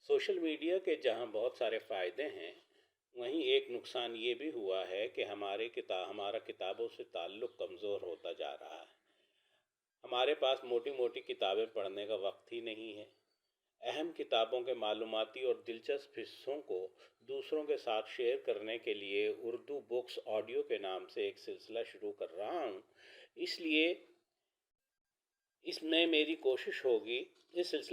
Social media کے جہاں بہت سارے فائدے ہیں، وہیں ایک نقصان یہ بھی ہوا ہے کہ ہمارا کتابوں سے تعلق کمزور ہوتا جا رہا ہے۔ ہمارے پاس موٹی موٹی کتابیں پڑھنے کا وقت ہی نہیں ہے۔ اہم کتابوں کے معلوماتی اور دلچسپ حصوں کو دوسروں کے ساتھ شیئر کرنے کے لیے اردو بکس آڈیو کے نام سے ایک سلسلہ شروع کر رہا ہوں۔ اس لیے اس سلسلے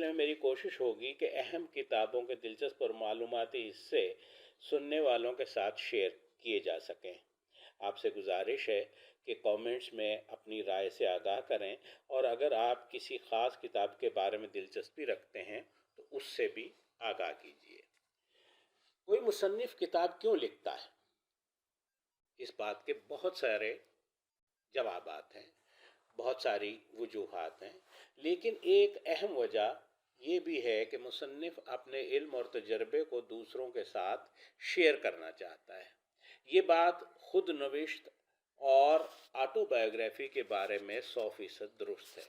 میں میری کوشش ہوگی کہ اہم کتابوں کے دلچسپ اور معلوماتی حصے سننے والوں کے ساتھ شیئر کیے جا سکیں۔ آپ سے گزارش ہے کہ کامنٹس میں اپنی رائے سے آگاہ کریں، اور اگر آپ کسی خاص کتاب کے بارے میں دلچسپی رکھتے ہیں تو اس سے بھی آگاہ کیجیے۔ کوئی مصنف کتاب کیوں لکھتا ہے؟ اس بات کے بہت سارے جوابات ہیں، بہت ساری وجوہات ہیں، لیکن ایک اہم وجہ یہ بھی ہے کہ مصنف اپنے علم اور تجربے کو دوسروں کے ساتھ شیئر کرنا چاہتا ہے۔ یہ بات خود نوشت اور آٹو بایوگرافی کے بارے میں 100% درست ہے۔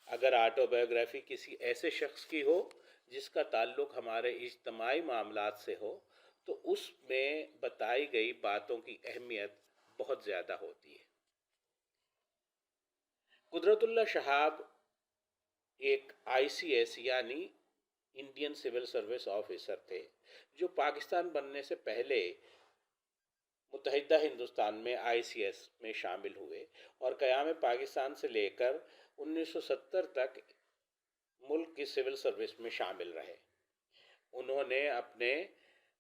اگر آٹو بایوگرافی کسی ایسے شخص کی ہو جس کا تعلق ہمارے اجتماعی معاملات سے ہو، تو اس میں بتائی گئی باتوں کی اہمیت بہت زیادہ ہوتی ہے۔ قدرت اللہ شہاب ایک ICS یعنی انڈین سول سروس آفیسر تھے، جو پاکستان بننے سے پہلے متحدہ ہندوستان میں ICS میں شامل ہوئے اور قیام پاکستان سے لے کر 1970 تک ملک کی سول سروس میں شامل رہے۔ انہوں نے اپنے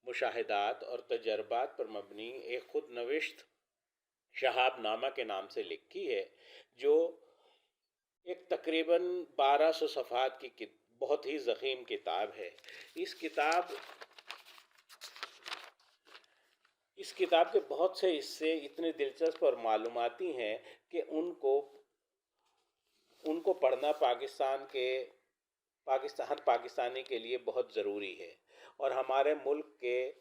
مشاہدات اور تجربات پر مبنی ایک خود نوشت شہاب نامہ کے نام سے لکھی ہے، جو ایک تقریباً 1200 صفحات کی بہت ہی ضخیم کتاب ہے۔ اس کتاب کے بہت سے حصے اتنے دلچسپ اور معلوماتی ہیں کہ ان کو پڑھنا ہر پاکستانی کے لیے بہت ضروری ہے، اور ہمارے ملک کے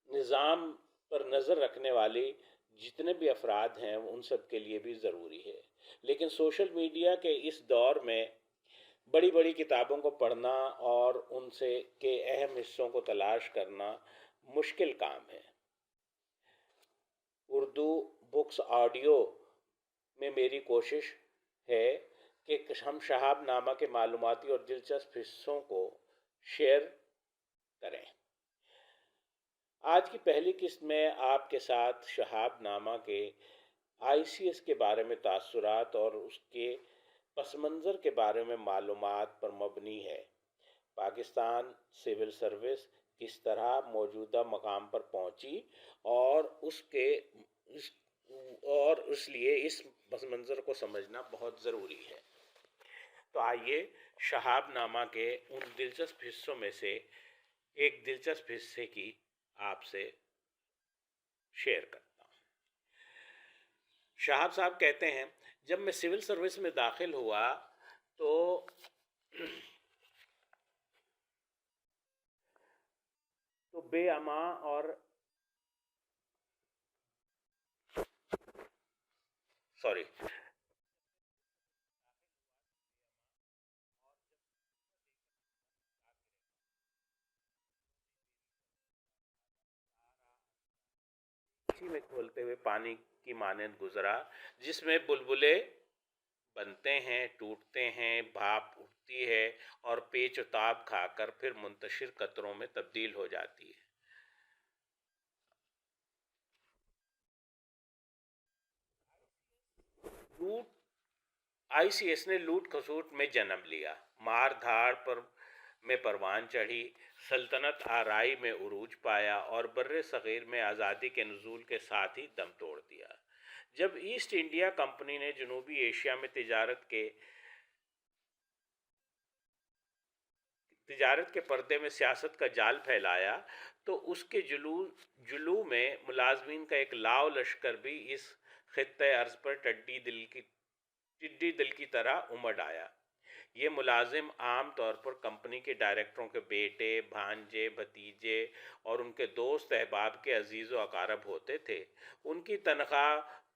نظام پر نظر رکھنے والی جتنے بھی افراد ہیں ان سب کے لیے بھی ضروری ہے۔ لیکن سوشل میڈیا کے اس دور میں بڑی بڑی کتابوں کو پڑھنا اور ان سے کے اہم حصوں کو تلاش کرنا مشکل کام ہے۔ اردو بکس آڈیو میں میری کوشش ہے کہ ہم شہاب نامہ کے معلوماتی اور دلچسپ حصوں کو شیئر کریں۔ آج کی پہلی قسط میں آپ کے ساتھ شہاب نامہ کے ICS کے بارے میں تاثرات اور اس کے پس منظر کے بارے میں معلومات پر مبنی ہے۔ پاکستان سول سروس کس طرح موجودہ مقام پر پہنچی اور اس لیے اس پس منظر کو سمجھنا بہت ضروری ہے۔ تو آئیے شہاب نامہ کے ان دلچسپ حصوں میں سے ایک دلچسپ حصے کی آپ سے شیئر کرتا ہوں۔ شہاب صاحب کہتے ہیں، جب میں سول سروس میں داخل ہوا تو بے اما اور میں کھولتے ہوئے پانی کی مانند گزرا، جس میں بلبلے بنتے ہیں، ٹوٹتے ہیں، بھاپ اٹھتی ہے اور پیچ و تاب کھا کر پھر منتشر قطروں میں تبدیل ہو جاتی ہے۔ ICS نے لوٹ کھسوٹ میں جنم لیا، مار دھاڑ میں پروان چڑھی، سلطنت آرائی میں عروج پایا اور بر صغیر میں آزادی کے نزول کے ساتھ ہی دم توڑ دیا۔ جب ایسٹ انڈیا کمپنی نے جنوبی ایشیا میں تجارت کے پردے میں سیاست کا جال پھیلایا، تو اس کے جلو میں ملازمین کا ایک لاؤ لشکر بھی اس خطۂ ارض پر ٹڈی دل کی طرح امڈ آیا۔ یہ ملازم عام طور پر کمپنی کے ڈائریکٹروں کے بیٹے، بھانجے، بھتیجے اور ان کے دوست احباب کے عزیز و اقارب ہوتے تھے۔ ان کی تنخواہ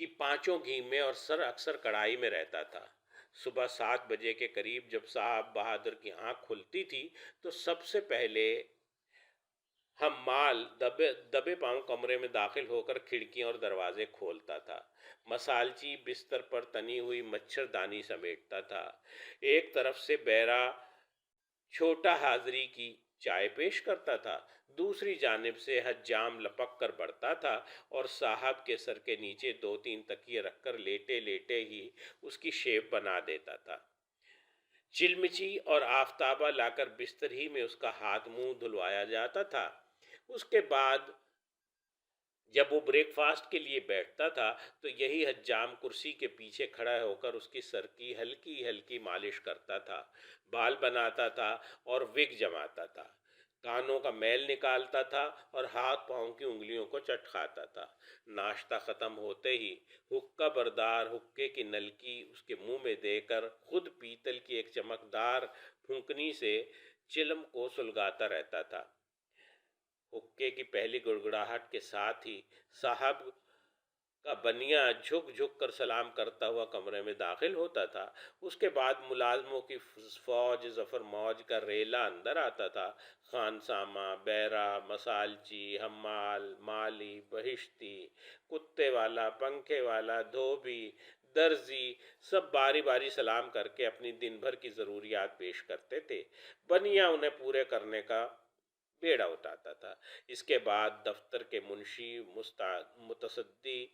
کی پانچوں گھی میں اور سر اکثر کڑھائی میں رہتا تھا۔ صبح 7 بجے کے قریب جب صاحب بہادر کی آنکھ کھلتی تھی تو سب سے پہلے حمال دبے پاؤں کمرے میں داخل ہو کر کھڑکیاں اور دروازے کھولتا تھا۔ مسالچی بستر پر تنی ہوئی مچھردانی سمیٹتا تھا۔ ایک طرف سے بیرا چھوٹا حاضری کی چائے پیش کرتا تھا، دوسری جانب سے حجام لپک کر بڑھتا تھا اور صاحب کے سر کے نیچے 2-3 تکیے رکھ کر لیٹے لیٹے ہی اس کی شیپ بنا دیتا تھا۔ چلمچی اور آفتابہ لا کر بستر ہی میں اس کا ہاتھ منہ دھلوایا جاتا تھا۔ اس کے بعد جب وہ بریک فاسٹ کے لیے بیٹھتا تھا تو یہی حجام کرسی کے پیچھے کھڑا ہو کر اس کی سر کی ہلکی ہلکی مالش کرتا تھا، بال بناتا تھا اور وگ جماتا تھا، کانوں کا میل نکالتا تھا اور ہاتھ پاؤں کی انگلیوں کو چٹکاتا تھا۔ ناشتہ ختم ہوتے ہی حقہ بردار حقے کی نلکی اس کے منہ میں دے کر خود پیتل کی ایک چمکدار پھونکنی سے چلم کو سلگاتا رہتا تھا۔ حقے کی پہلی گڑگڑاہٹ کے ساتھ ہی صاحب کا بنیا جھک جھک کر سلام کرتا ہوا کمرے میں داخل ہوتا تھا۔ اس کے بعد ملازموں کی فوج ظفر موج کا ریلا اندر آتا تھا۔ خانسامہ، بیرا، مسالچی، حمال، مالی، بہشتی، کتے والا، پنکھے والا، دھوبی، درزی، سب باری باری سلام کر کے اپنی دن بھر کی ضروریات پیش کرتے تھے۔ بنیا انہیں پورے کرنے کا بیڑا اٹھاتا تھا۔ اس کے بعد دفتر کے منشی، متصدی،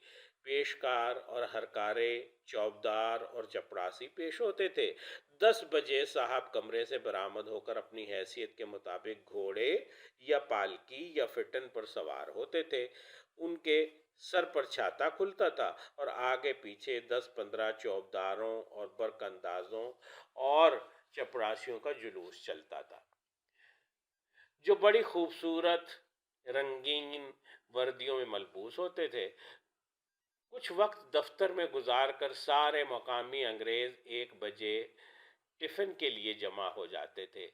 پیشکار اور ہرکارے، چوبدار اور چپڑاسی پیش ہوتے تھے۔ 10 بجے صاحب کمرے سے برآمد ہو کر اپنی حیثیت کے مطابق گھوڑے یا پالکی یا فٹن پر سوار ہوتے تھے۔ ان کے سر پر چھاتا کھلتا تھا اور آگے پیچھے 10-15 چوبداروں اور برق اندازوں اور چپڑاسیوں کا جلوس چلتا تھا، جو بڑی خوبصورت رنگین وردیوں میں ملبوس ہوتے تھے۔ کچھ وقت دفتر میں گزار کر سارے مقامی انگریز 1 بجے ٹفن کے لیے جمع ہو جاتے تھے۔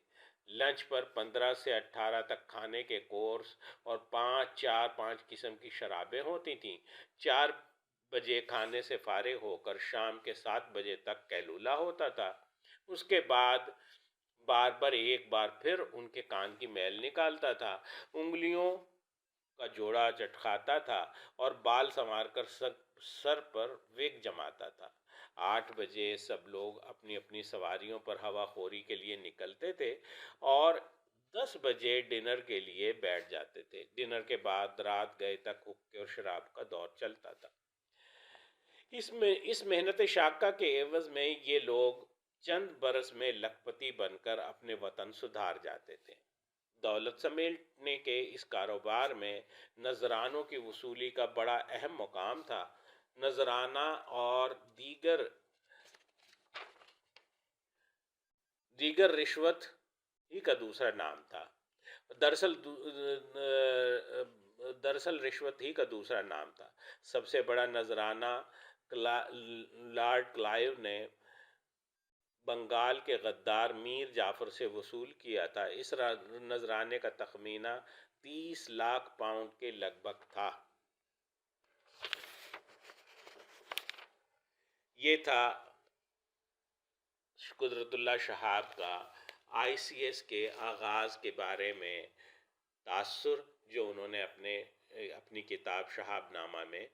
لنچ پر 15 سے 18 تک کھانے کے کورس اور 5 قسم کی شرابیں ہوتی تھیں۔ 4 بجے کھانے سے فارغ ہو کر شام کے 7 بجے تک قیلولہ ہوتا تھا۔ اس کے بعد باربر ایک بار پھر ان کے کان کی میل نکالتا تھا، انگلیوں کا جوڑا چٹکاتا تھا اور بال سنوار کر سر پر وگ جماتا تھا۔ 8 بجے سب لوگ اپنی اپنی سواریوں پر ہوا خوری کے لیے نکلتے تھے اور 10 بجے ڈنر کے لیے بیٹھ جاتے تھے۔ ڈنر کے بعد رات گئے تک حقے اور شراب کا دور چلتا تھا۔ اس محنت شاقہ کے عوض میں یہ لوگ چند برس میں لکھپتی بن کر اپنے وطن سدھار جاتے تھے۔ دولت سمیٹنے کے اس کاروبار میں نذرانوں کی وصولی کا بڑا اہم مقام تھا۔ نذرانہ اور دیگر رشوت ہی کا دوسرا نام تھا۔ دراصل رشوت ہی کا دوسرا نام تھا۔ سب سے بڑا نذرانہ لارڈ کلائیو نے بنگال کے غدار میر جعفر سے وصول کیا تھا۔ اس نذرانے کا تخمینہ 30 لاکھ پاؤنڈ کے لگ بھگ تھا۔ یہ تھا قدرت اللہ شہاب کا ICS کے آغاز کے بارے میں تاثر، جو انہوں نے اپنی کتاب شہاب نامہ میں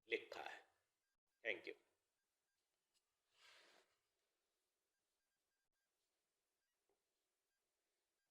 لکھا ہے۔ Thank you.